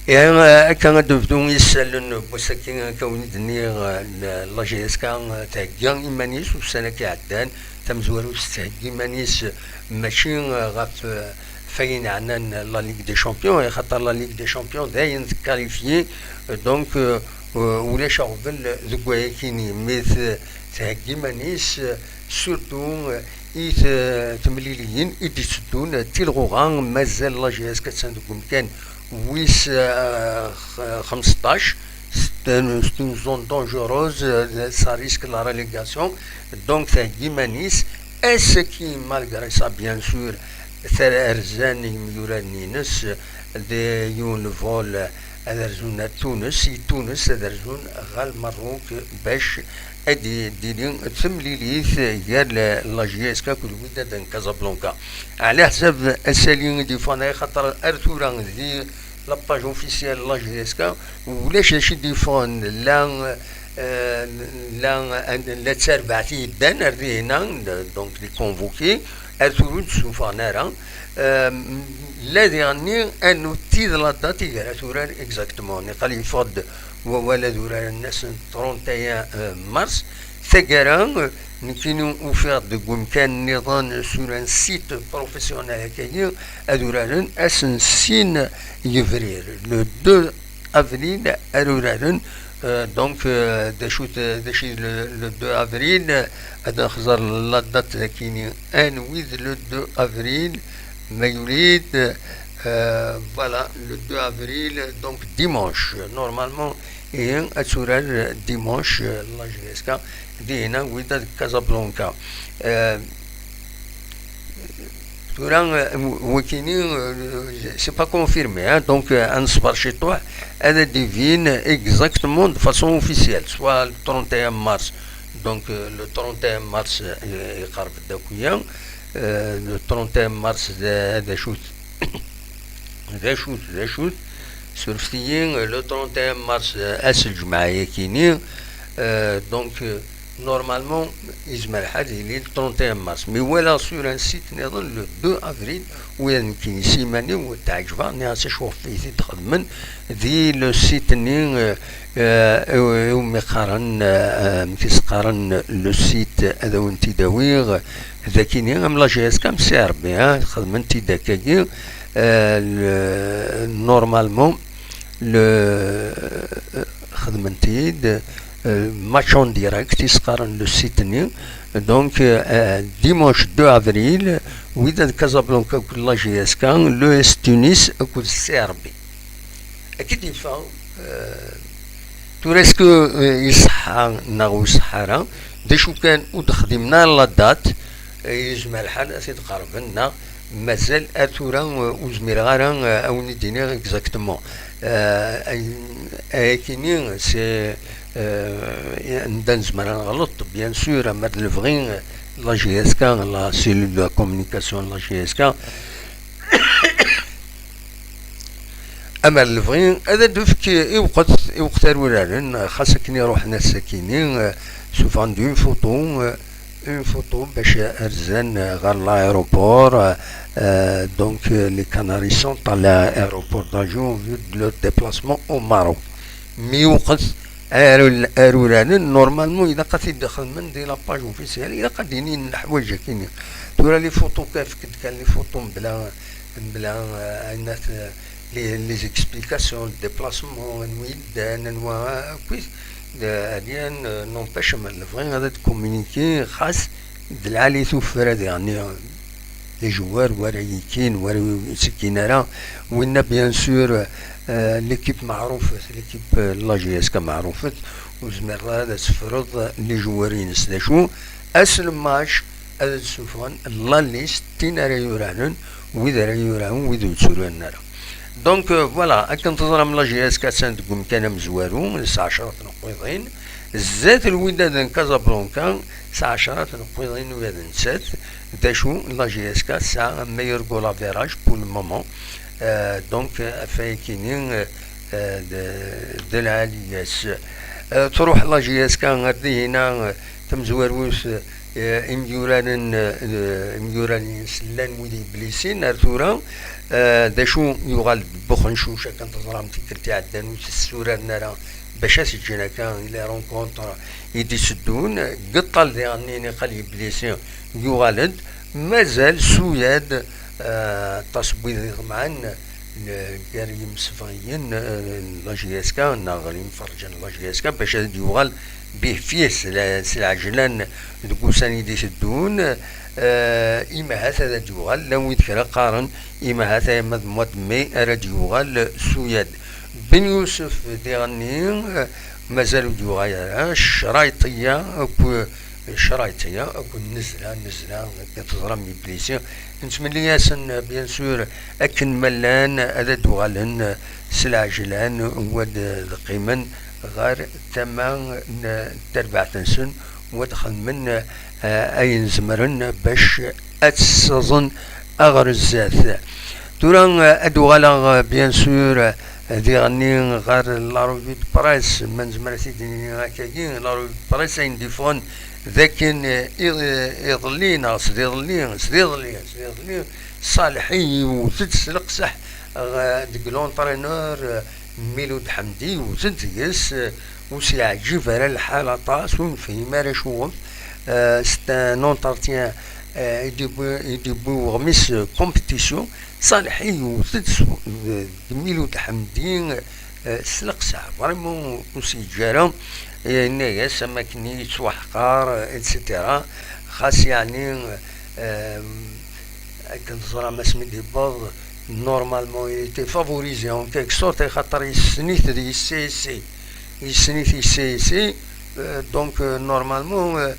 يعني كان دفتون يسألون بوسكين كوني دنيا لا جيس كان تهجان إيمانيس والسنة كعدان تمزورو تهجي إيمانيس ماشي غاف فاين عنا لا ليغ دي شامبيون خاطر لا ليغ دي شامبيون داين كاليفيي دونك ولاش غفل ذكوايا كيني ميث تهجي إيمانيس سورتو إيث تمليليين إيدي تسدون تيلغوغان مازال لا جيس كتساندكم كان ويس 15 c'est une zone dangereuse, ça risque la relégation. Donc, c'est Gimanis. Est-ce qui, malgré ça, bien sûr, Erzan Yuranines, de Yun Vol, Erzun à Tunis, Tunis, Erzun, Gal Maroc, Besh, et des Tumlilith, hier la GSK, Koulouida, dans Casablanca. À l'Azab, Esselin, du Fanay, Khatar, Erturan, la page officielle de la GSK, ou les chercher du fond, les servati ben donc les convoqués, elles sont sous fanera. Les derniers, un outil de la date, il est exactement. Il faut ou le 31 mars. C'est garant. Nous avons offert de Gumken sur un site professionnel qui est un signe le 2 avril donc le 2 avril la date qui est le 2 avril voilà le 2 avril donc dimanche normalement et un assurage dimanche la GSK دينا ويدا كازابلانكا c'est pas confirmé, hein, donc un spar chez toi, elle devine exactement de façon officielle, soit le 31 mars, donc le 31 mars le 31 mars des choses sur le 31 mars donc normalement, il est le 31 mars. Mais voilà sur un site le 2 avril où il y a une سيماني وتعجبها ناس شوف في تخدمن ذي لو سيت ني يوم قارن لو سيت هذا وانت داويغ ذاكي ني ام لا جي اس كام سيربي خدمن تي داكاكي نورمالمون لو خدمنتي match en direct, il sera le site. Donc, dimanche 2 avril, oui, dans Casablanca, la GSK, l'ES Tunis, le Serbie. Et qui dit ça? Tout reste que Isha, Naou Sahara, des chouken ou de Khadimna la date, يجمع الحال أسيد قربنا مازال أثورا وزميرغارا أو ندينير إكزاكتومون كيني سي ندان زمرا غلط بيان سور أما الفغين لا جي اس كا لا سيلول دو كومونيكاسيون لا جي اس كا أما الفغين هذا دوفك يوقت الورارن خاصك نروح ناس ساكنين سوفان دون فوتو une photo باش ارزان غير l'aéroport donc les Canaries sont à l'aéroport d'Agen vu leur déplacement au Maroc مي وقت اروران نورمالمون اذا قد دخل من دي لاباج اوفيسيال اذا قادين الحوايج كاينين تورا لي فوتو كيف كان لي فوتو بلا الناس لي زيكسبليكاسيون ديبلاسمون نويد نوا كويس ديان نونباش من الفغين هذا كومونيكي خاص دلعالي توفر يعني لي جوار ورايكين وراي سكينارا وين بيان سور ليكيب معروفة ليكيب لا جي اس كا معروفة وزمر هذا تفرض لي جوارين سداشو اسلم ماتش هذا تسوفون لا ليست تين راه يورانون وإذا راه يورانون وإذا تسورون نارا دونك فوالا كنتظر من لا جي اس كا تكون كان مزوارو من الساعة 10 نقيضين زاد الوداد كازابلانكا الساعة 10 نقيضين وياد نسات داشو لا جي اس كا ساعة ميور غولا فيراج بور المومون دونك فايكينين د العالياس تروح لا جي اس كا غادي هنا تمزواروس إميوران سلان ويدي بليسين أرثورا ذا شو يغال بخن شو شكل تظلم تكرتي عدن وتسورة نرى باش يجينا كان إلى رونكونتر يدي سدون قطل ذي عنيني قلي بليسين يغالد مازال سوياد تصبيد معنا الكريم صفايين لاجياسكا ناغرين فرجان لاجياسكا باش يوغال به فيه العجلان دوكوسان يدي سدون إما هذا يوغال لو يذكر قارن إما هذا مضمود مي أراد يوغال سوياد بن يوسف ديغني مازال يوغال شرايطية أكو شرايطية أكو نزلة كتضرم بليسي نتمنى ياسن بيان سور أكن ملان هذا دوغالن سلعجلان ود القيمن غير تمام تربع تنسن ودخل من أين زمرن باش أتسظن أغرزات دوران أدوغالا بيان سور ديغني غير لاروفيت برايس من زمرتي ديني هكاكين لاروفيت برايس عندي فون ذاكن يضلينا سديضلين صالحي وتتسلق صح ديكلون طرينور ميلود حمدي وتدقس وسي عجيب على الحالة طاس ونفهم على شوف ستا نونتارتيان يديبو غميس كومبيتيسيون صالحي وتدس ميلود حمدي سلق صح فريمون وسي جارة الناس أماكن يتوحقار إتسيتيرا خاص يعني كنظرا ما سميتي باض نورمالمون يتي فافوريزي اون كيك سورت خاطر يسنيت دي السي دونك نورمالمون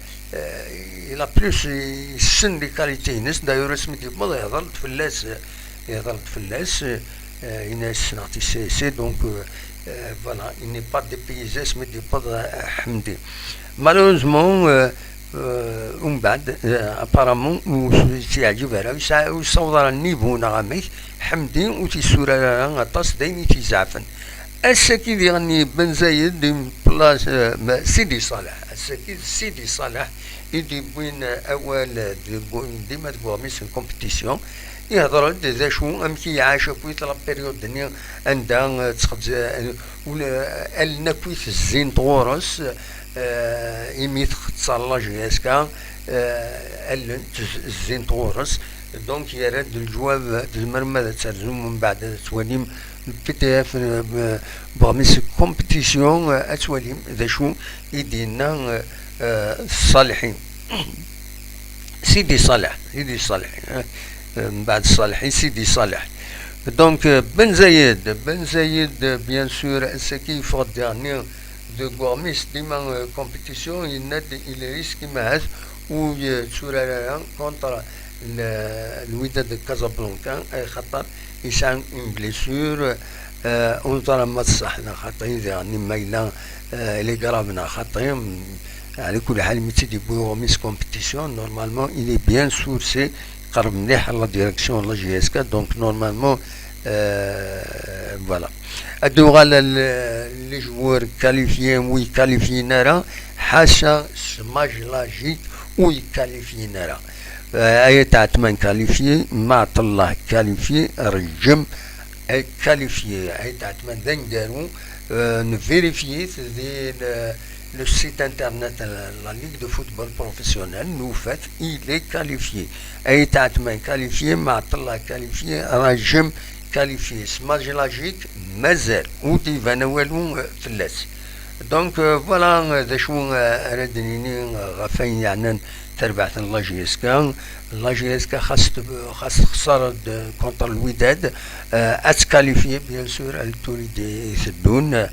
إلا بلوس يسن لي كاليتي ناس دايور سميتي باض يهضر تفلاس يناس نعطي سي دونك voilà, il n'est pas dépaysé, mais il n'est pas hamdi. Malheureusement, apparemment, c'est à dire, il s'en va à un niveau n'aramé, hamdi, ou tu souras un atas d'un itizafan. Est-ce qu'il y a un ben Zayed d'une place Sidi Salah? Est-ce qu'il Sidi Salah, il dit une awal de matbouamis en compétition? يهضر ذا شو أمكي عايشة كويت لا بيريود دنيا عندها تخبز ولا ألنا كويت الزين طورس إمي تصالة جياسكا ألن الزين طورس دونك يرد الجواب تزمر ماذا ترزم من بعد تواليم البتاف بغميس كومبيتيسيون أتواليم ذا شو يدينا الصالحين سيدي صالح بعد صالحي سيدي صالح دونك بن زايد بيان سور السكي فوق ديرني دو غوميس ديما كومبيتيسيون يناد الى ريسكي ماهز و تسورا كونتر الوداد كازابلانكا اي خطر يسان اون بليسور اونطرا ما تصحنا خاطر يعني مايلا لي غرافنا خاطر على كل حال متي دي غوميس كومبيتيسيون نورمالمون الي بيان سورسي قرب مليح لا ديريكسيون لا جي اس كا دونك نورمالمون فوالا ادو غالا لي جوار كاليفيين وي كاليفينا حاشا سماج لاجيك وي كاليفينا اي تاع 8 كاليفي مع الله كاليفي رجم كاليفي اي تاع 8 دارو نفيريفيي دي le site internet de la Ligue de football professionnel nous fait il est qualifié. Et Tatman qualifié, Matla qualifié, Rajim qualifié. Smash logique, Mazel, ou Divanouelou Fles. Donc voilà, des choses à Radinini, Yanan, Terbat la GSK. La GSK خسر contre le Wydad, à se qualifier bien sûr à l'autorité Sedoun.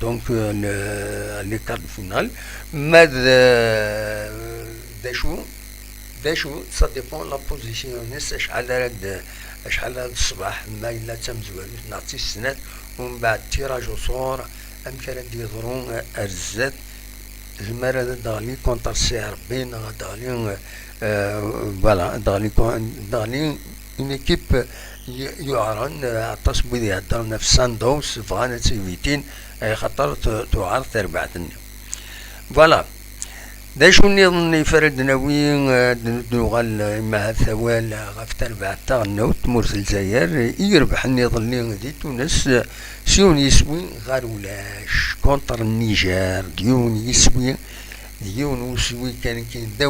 Donc les quarts de finale mais داشو ça dépend la position ناس شحال هاد الصباح ما الا تمزوال نعطي السنات ومن بعد تيراج وصور امكان يضرون الزاد زمارة دالي كونتر سي ار بي دالي فوالا دالي une équipe يعرن عطاس بودي هدرنا في ساندوس فغانا تسويتين خطر تعرض تربعتني فوالا دا شو نظن يفرد ناوي نوغال مع الثوال غف تربع تاغنوت تمورت الجزائر يربح النظام اللي دي تونس سيون يسوي غير ولاش كونتر النيجر ديون يسوي ديون وسوي كان دا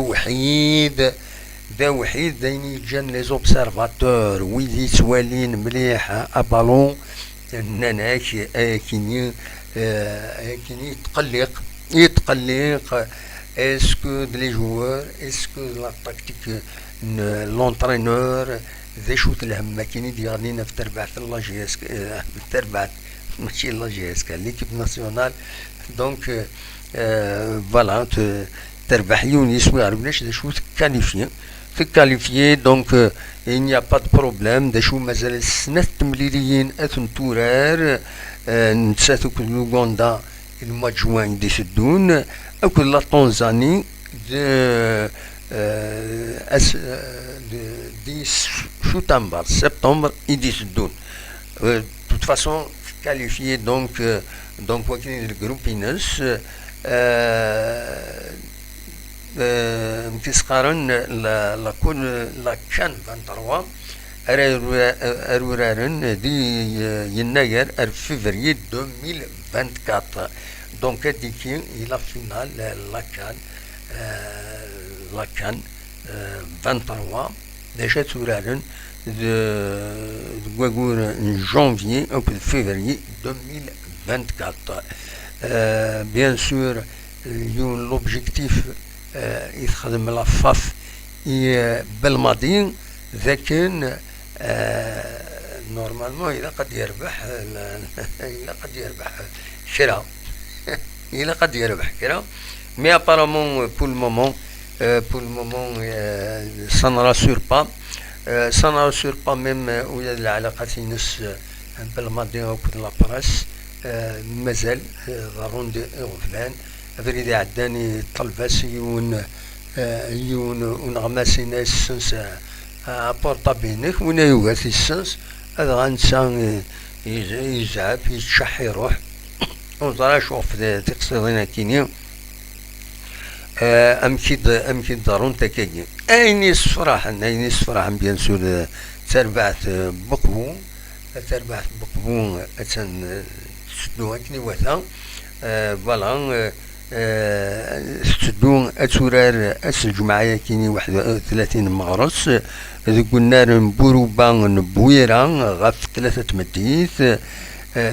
وحيد داين يجان لي زوبسيرفاتور ويدي توالين مليح ابالون ناناك كيني يتقلق اسكو لي جوار اسكو لا تاكتيك لونترينور ذا شو تلهم كيني ديالنا في تربعة الله جي اس في تربعة ماشي الله جي اس ليكيب ناسيونال دونك فوالا تربح يونس ويعرفناش ذا شو تكاليفيي دونك il n'y a pas de problème دا شو مازال السنة تمليليين اثن تورار نتساتو كل لوغندا الموا جوان دي سدون اكل لا تنزاني دي سبتمبر يدي سدون toute façon qualifié donc وكاين الجروب ينس تسقارن لا كان 23 أرورارن دي يناير فيفري 2024 دونك هاديكي هي لا فينال لا كان 23 ديجا تورارن كواغور جانفي او فيفري 2024 بيان سور يون لوبجيكتيف يخدم لافاف بالماضي لكن نورمالمون إذا قد يربح كرا إلا قد يربح كرا مي ابارامون بور المومون ça ne rassure pas même ويا العلاقات ينس بالماضي او لا براس مازال ضرون دي غفلان افريدي عداني الطلباس يون ونغماسي ناس سنس ابورطا بينك ونا يوغاثي السنس هذا غنسان يزعف يتشح يروح ونظرا شوف تقصيرنا كينيا امكيد دارون تكاكي اين يصفراح بيان سور تربعت بقبون اتن سدوها كني واثا فوالا تدون اتورار الجمعية كيني 31 مغرس ذوك النار نبوروبا نبويرا غف 3 مديث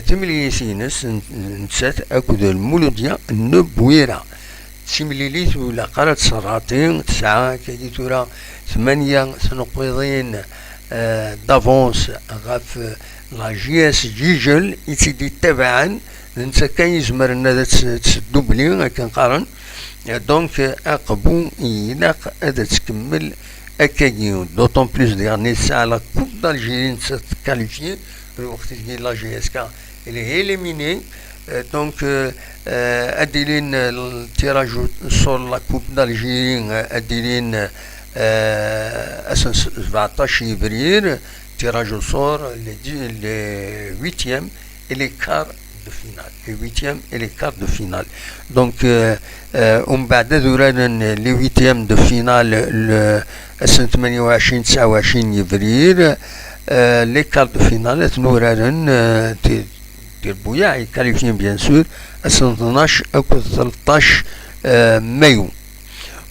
تمليسينس نتسات اكد المولوديا نبويرا تمليليت ولا قرات سراطين 9 كي تورا 8 سنقويضين دافونس غف لا جي اس جيجل يتيدي تبعا نتا كان يزمر ان تسدو بلي كنقارن دونك اقبو يلاق هذا تكمل اكاكيو دوطون بليس ديالني الساعه لا كوب دالجيري تكاليفي الوقت ديال لا جي اس كا اللي هي ليميني دونك اديلين التيراج سور لا كوب دالجيري اديلين 17 ابريل تيراج سور لي 8 et les quarts de finale. Les 8e et les quarts de finale. Donc, on va dérouler les 8e de finale le 28 avril. Les quarts de finale, nous aurons des bouillards qualifiés bien sûr à 12 ou 13 mai.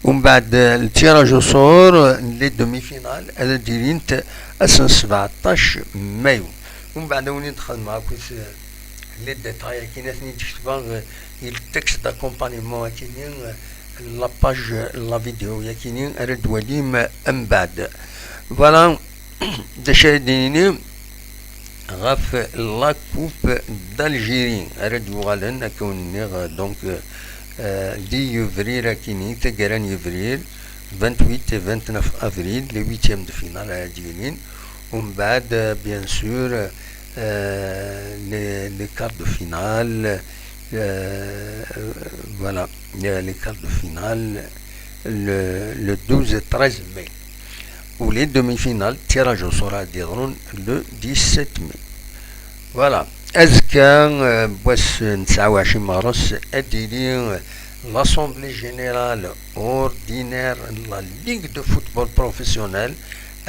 ومن بعد التيراج au sort les demi-finales على ديرينت 17 مايو ومن بعد وني ندخل معاكم لي ديتاي كاين اثنين تكتبوا التكست داكومبانيمون كاينين لاباج لا فيديو يا كاينين رد وليم من بعد فوالا دشاديني غاف لا كوب دالجيري رد وغالن كوني دونك دي يفرير كيني تقران يفرير 28 et 29 avril les 8e de finale à Adjilin ومن بعد bien sûr les quarts de finale voilà les quarts de finale le 12 et 13 mai ou les demi-finales tirage au sort à Diron le 17 mai voilà أزكى بس 29 مارس أديلي l'Assemblée générale ordinaire la Ligue de football professionnel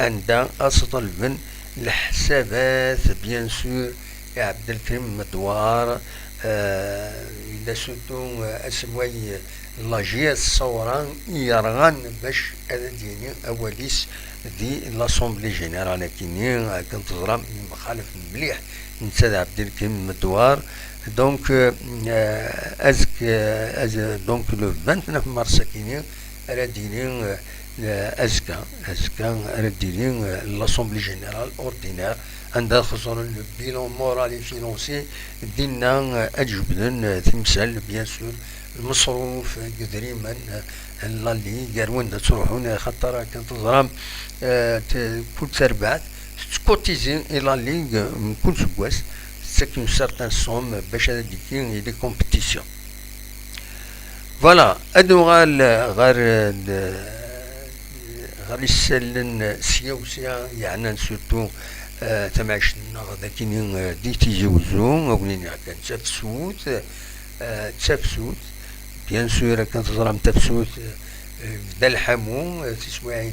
عندها أصطلبن الحسابات بيان سور يا عبد الكريم مدوار إلا سوتو أسموي لاجية الصوران يرغان باش أديني أوليس دي لاسومبلي جينيرال كيني كنتظرام مخالف مليح نتساد عبد الكريم مدوار دونك دونك لو 29 مارس كيني أديني أزكا رديني لاسومبلي جينيرال أوردينير عندها خصوصا البيلون مورالي فينونسي دينا أجبدن تمثال بيان سور المصروف قدريما اللي قالون تروحون خاطر كنتظرام كل تربعت تكوتيزين إلى ليغ كل سكواس ساكن سارتان سوم باش هذا ديكين دي كومبيتيسيون فوالا ادو غير يسالن سيا يعني سورتو تمعشنا ذاكين دي تيجوزو اغنين كان تفسوت بيان سور كنتظرام تفسوت بدا الحمو تسواعي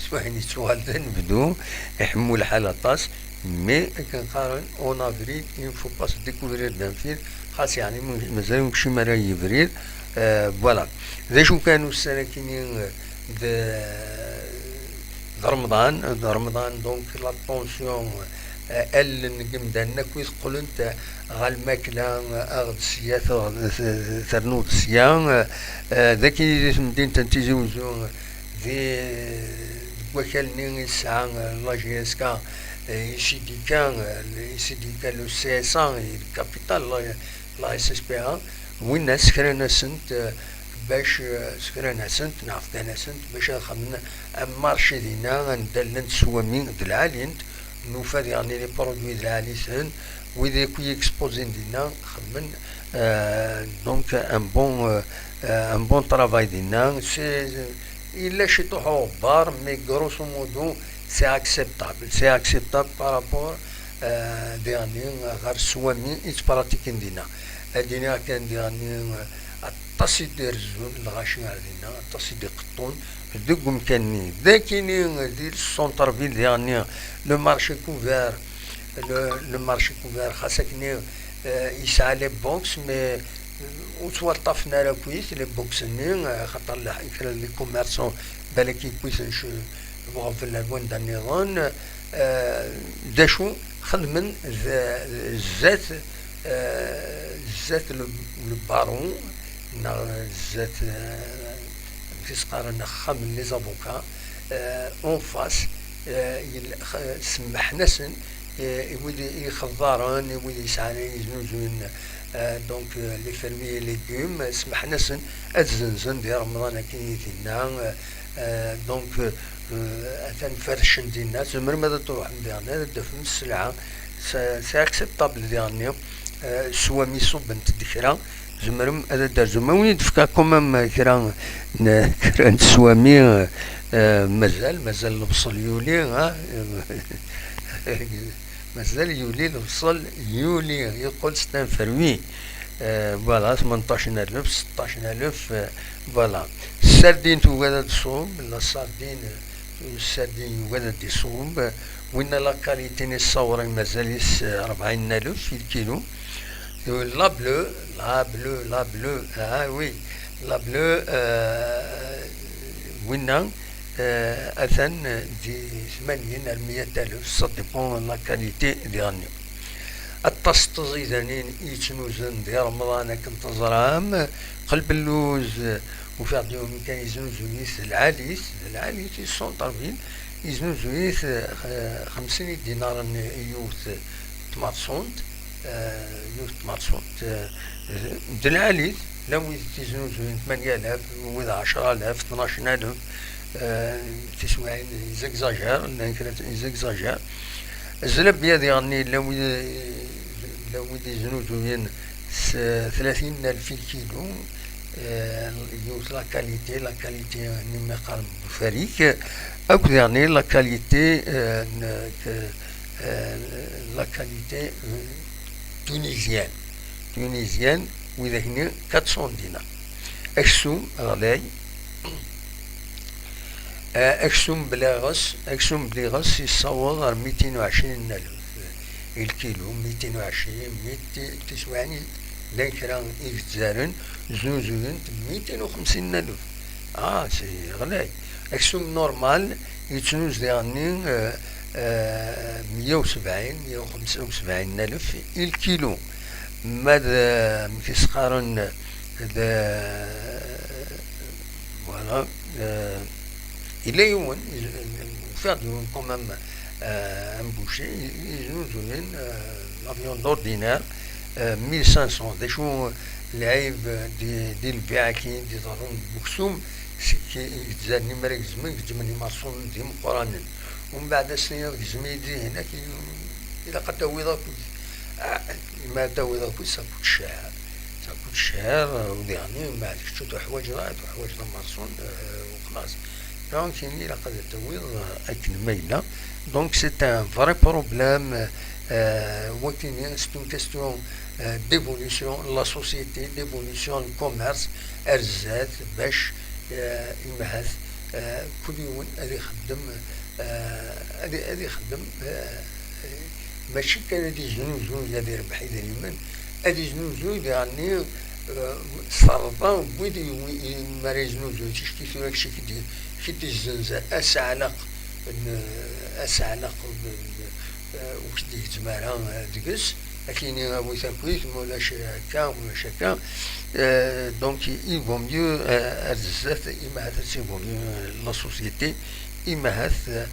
سواعي سوالدن بدو يحمو الحالة طاس مي كنقارن اون افريل il faut pas se découvrir d'un fil خاص يعني مازال مشي مرا يفريل فوالا ذا شو كانوا الساكنين رمضان دونك لا طونسيون ال نقم دانا كويس قول انت غالماكلة اغد سيا ثرنود سيا ذاكي مدينة تنتيزوزو ذي وكالني الساعة لاجيسكا سيديكا لو سي اس ان الكابيتال لا اس اس بي ان وين سكرنا سنت باش سكرنا سنت نعرفنا سنت باش خمنا مارشي دينا ندلن سوامين دالعالين نوفا يعني لي برودوي دالعالي سن وذا كوي اكسبوزين دينا خمن دونك ان بون طرافاي دينا سي إلا شي طوحو بار مي غروسو مودو سي اكسبتابل بارابور دياني غير سوامي يتبراتيكين دينا هادينا كان دياني الطاسي دير الزون الغاشي عندنا الطاسي دير قطون دوك مكاني ذاكيني دير السونتر فيل دياني لو مارشي كوفير خاصكني يسعى لي بوكس مي وتوالطفنا لا كويس لي بوكسني خاطر لي كوميرسون بالك كويس يبغوا في الالوان تاع النظام داشو خدمن الزات البارون الزات كيس قارن خام لي زافوكا اون فاس سمح نسن يولي يخضران يولي يسعى يزنوزون دونك لي فيرمي ليغوم سمح نسن اتزنزن ديال رمضان كاين دينا دونك اثن فرشن دينا زمر ماذا تروح نديرنا دفن السلعه سي اكسبتابل ديالنا سوا ميسو بنت ديكرا زمرم هذا دار زموين دفكا كومام كرا نسوامي مازال البصل يولي مازال يولي البصل يولي يقول ستان فروي فوالا 18000 16000 فوالا السردين توجد تصوم لا السردين يوجد تصوم وين لا كاليتي الصورة مازال 40000 في الكيلو لا بلو وي لا بلو وين أثن دي 800,000 صد ديبون لا كاليتي ديالنا التصطزيدانين يتنوزن ديال رمضان كنتظرام قلب اللوز وفي عندهم كان يزنوزو العاليس السونتر فيل يزنوزو 50 دينار يوث تماطسونت دلعاليس لو يزنوزو 8000 وإذا 10000 12000 تسمعين يزاكزاجير الزلب بيض يعني لو يزنوزو 30,000 كيلو يوز لا كاليتي نما قال فريق أو يعني لا كاليتي تونيزيان تونيزيان وإذا هنا 400 دينار. أكسوم غلاي، أكسوم بلي غاس يصور غير 220 ألف الكيلو، 220 290 ذاكرا إفتزارن زوزوين 250 ألف. سي غلاي. أكسوم نورمال يتنوز ديغني 170 175 ألف الكيلو. ماذا مكيسقارن فوالا إلا يوم فعلا كومام ان بوشي يزنوزون لافيون دوردينار 1500. دا شو العيب دي البيعكين دي ضرون بوكسوم سكي يتزاني مريك زمن كتمني مارسون دي مقرانن ومن بعد سنين زميدي هناك إذا قد تويضا ما تويضا كل ساكوت شهر ويعني بعد شتو حوايج مارسون وخلاص. دونك يعني إلا قد تويض أكن ميلة. دونك سي ان فري بروبلام. ولكن سي اون كاستيون ديفولوسيون لا سوسيتي، ديفولوسيون الكوميرس أرزات باش يمهث كل يوم هذا يخدم هذا يخدم ماشي كان هذا يزنوزو هذا يربح إذا يمن هذا يزنوزو يعني صرفا بويدي ما يزنوزو تشكي في راك شي كي تزنزا أسعلق وش ديك تمارا دقس لكن ويثان كويك مولاش هكا دونك il vaut mieux أرزات إما هذا سي vaut mieux لا سوسيتي إما هذا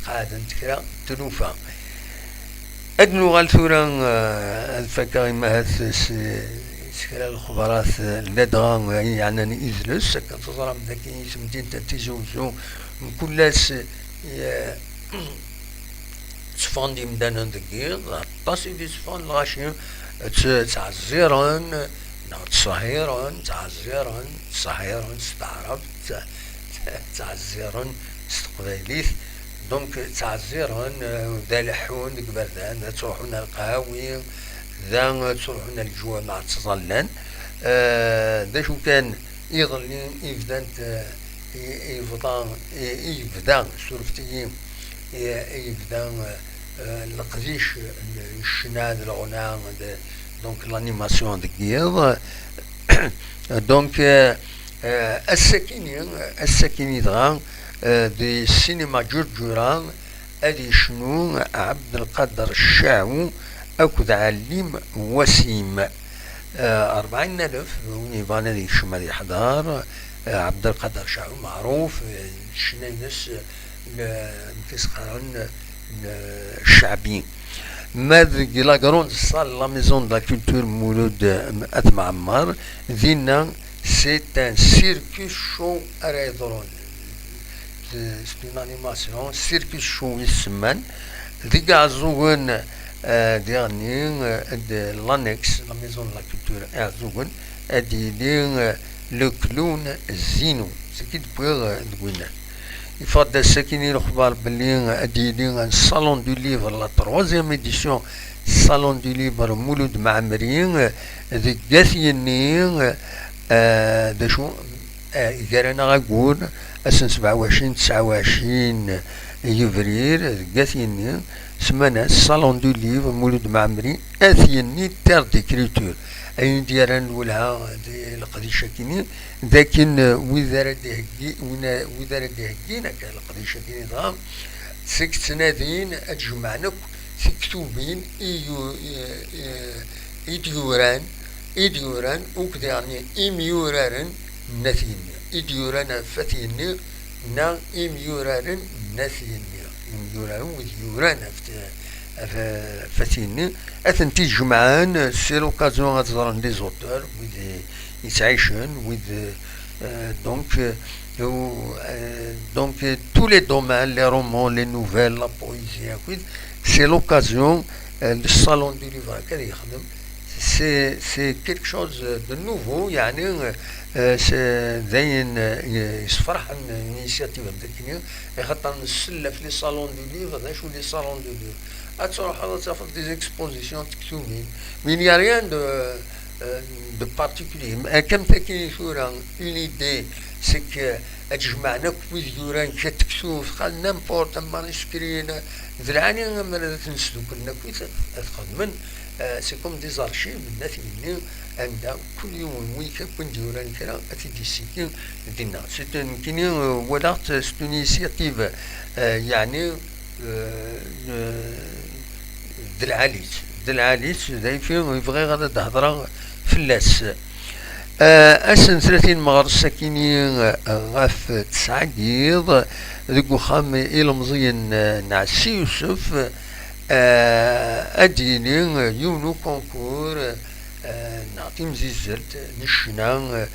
قاعدة نتكرا تنوفا أدنو غالثورا الفكا إما هذا سكرا الخبرات لدغا يعني إزلس كنتظرم ذاكي سمتين تتزوزو كلاس تفان دي مدانا دقيق طاسي دي تفان الغاشي تعزيران تصهيران تصهيران ستعرب تعزيران ستقبايليث. دونك تعزيران ذا لحون ديك بردان تروحون القهاوي ذا تروحون الجوا مع تصلان. ذا شو كان يظلين يفدانت يفدان سورفتيين يفدان القديش الشناد الغناء دونك لانيماسيون دقيق. دونك السكيني دغا دي السينما جرجران ادي شنو عبد القادر الشاعو اكد عليم وسيم 40,000 ونيفانا دي شمال يحضر. عبد القادر شاعو معروف شنينس مكيسقرن الشعبي. ماذا لا غروند صال لا ميزون دو لا كولتور مولود أت معمر دينا سي ان سيركوس شو أريدرون سي اون انيماسيون سيركوس شو يسمن ديك عزوغن دياني لانكس لا ميزون دو لا كولتور عزوغن ادي لو كلون زينو سي كي تبغي تقولنا يفضل الساكنين الأخبار باللي أديني الصالون دو ليفر لا تروازيام إديسيون الصالون دو ليفر مولود معمرين ذي قاثيني دا شو إذا غاقول أسن 27 يفرير ذي قاثيني سمانا الصالون دو ليفر مولود معمرين أثيني تير ديكريتور أين دياران ولها القديشة كيني لكن وإذا ردي هكينا كالقديشة كيني ضام سكت سنادين أتجمعنك في كتوبين إديوران وكذا يعني إميورارن نثين إديوران فتين نا إميورارن نثين إميوران وإديوران فتين أثنتي جمعان سي لوكازيون غتزرن دي زوتور ويد يتعيشن ويد donc tous les domaines, les romans, les nouvelles, la poésie, c'est l'occasion. Le salon du livre c'est quelque chose de nouveau يعني زين يصفرح عن الانيشيتيف هذاك خاطر نسلة في لي صالون دو ليفر هذا شو لي صالون دو ليفر تروح هذا تاخذ دي اكسبوزيسيون تكتومين مين يا ريان دو بارتيكولي كم تاكي شورا اون ايدي سك تجمعنا كويز يوران كتكسوف قال نامبورت مانسكرين ذرعاني مرة تنسلو كنا كويس تخدمن سي كوم دي زارشيف الناس مني عندها كل يوم ويكا كون ديوران كرا اتيدي سيكين دينا سي كيني ولا سي انيسياتيف يعني دلعاليت داي فين يبغي غادا تهضر في اللاس أسن 30 مغر الساكنين غاف تسعقيض ذيك وخام إلمزيين نعسي يوسف أديني يونو كونكور نعطي مزيزلت نشنا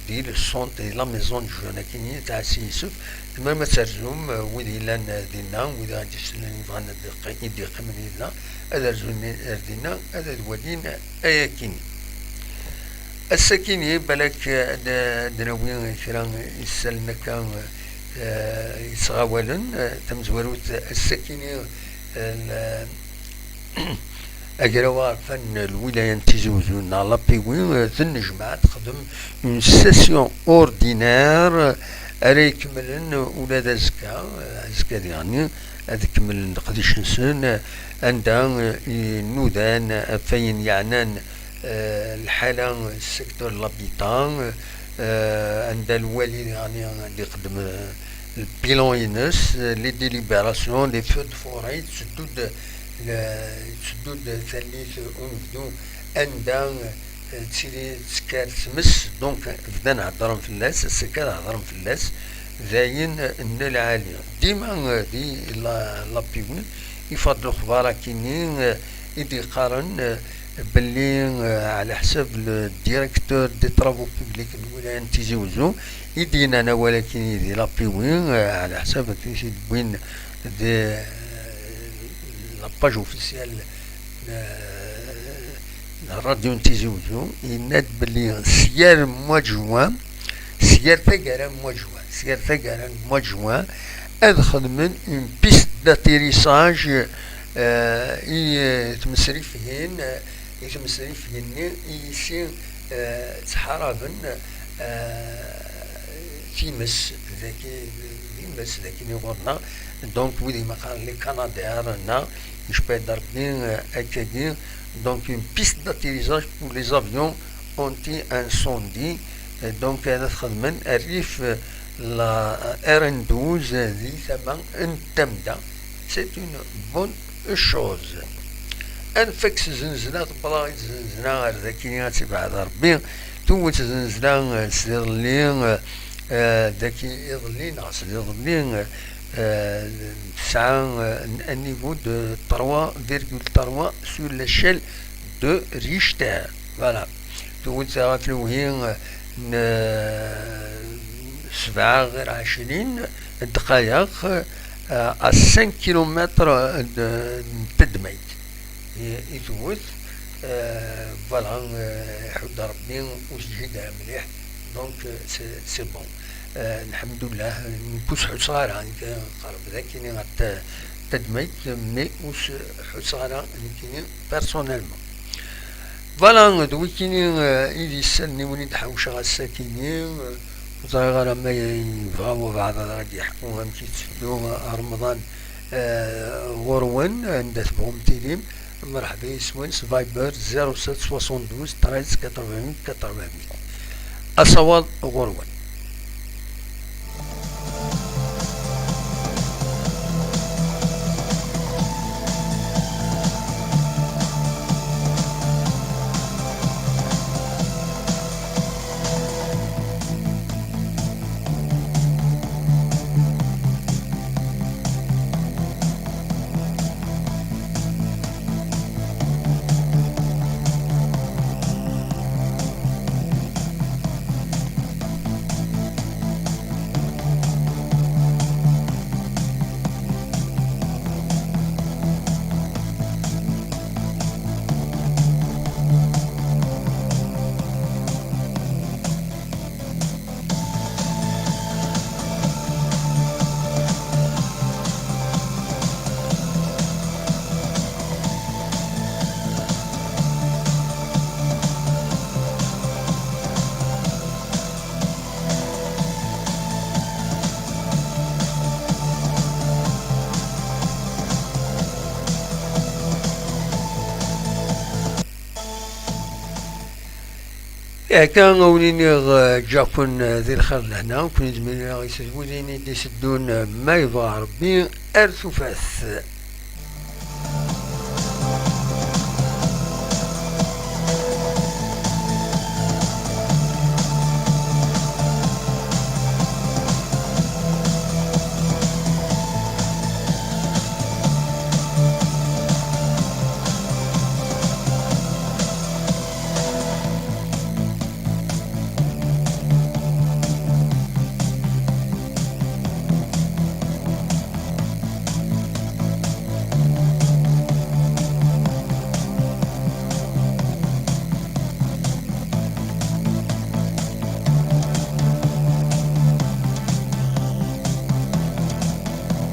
دي الصونت دي لا ميزون دو جون كيني تاع سي يوسف تما ما ترجم وذي لان دينا وذا عندي سنين بغانا يدي قمني لنا هذا رجل دينا هذا الودين أياكيني السكيني بالك دناوين كرا يسالنا كان يصغاولن تمزوروت السكيني أجراوا فن الولاية تيزوزون على بيوين ذن جماعة تخدم اون سيسيون اوردينير أري يكملن ولاد أزكا يعني هذا كمل قديش نسن عندها نودان فين يعنان الحالة السيكتور لابيتان عند الوالي يعني اللي يخدم البيلون ينس لي ديليبراسيون لي فو دو فوري تسدود ثالث ونبدو عندها تسيري تسكار تمس دونك بدا نهضرهم في الناس السكار هضرهم في الناس زاين ان العالية ديما دي لابيون يفضلوا اخبار كينين يدي قارن باللي على حسب الديريكتور دي طرافو بوبليك الولاية تيزي وزو يدينا انا ولكن يدي لابيوين على حسب تيجي وين دي لاباج اوفيسيال الراديو تيزي وزو يناد باللي سيار موا جوان سيار ثقارا موا جوان ادخل من اون بيست داتيريساج يتمسري فيهن يسير تحاربن تيمس ذاكي نيغورنا دونك ويدي ما قال لي كندا رانا يشبه ضربين اكادير دونك اون بيست داتيريزاج بور لي افيون اونتي انسوندي دونك هذا خدمن الريف لا ار ان 12 ذي ثمن انتمدا سي اون بون شوز انفكس زنزنا طبلا زنزنا غير ذاكي تبعد ربي توت زنزنا سير لي ذاكي يظلي ناقص يظلي تسعة النيفو دو 3.3 sur l'échelle de Richter voilà توت غاتلوهي 27 دقائق à 5 كيلومتر تدميت يتوت فوالا حد ربي وجهدها مليح دونك سي بون الحمد لله نكوس حد صغيرة قرب ذاك كيني غات تدميت مي وس حد صغيرة كيني بيرسونيلمون فوالا دوي كيني إذا سالني وني تحوش غا الساكنين صغيرة ما يبغاو بعض غادي يحكوا كي تسدو رمضان غروان عند تبغم تيليم مرحبا يسوين فايبر 07 72 13 88 88 أصوات غروان. يا كان وليني جاكون ذي الخير لهنا كون زميلي يسدوني دي يسدون ما يبغى ربي ارث فاس.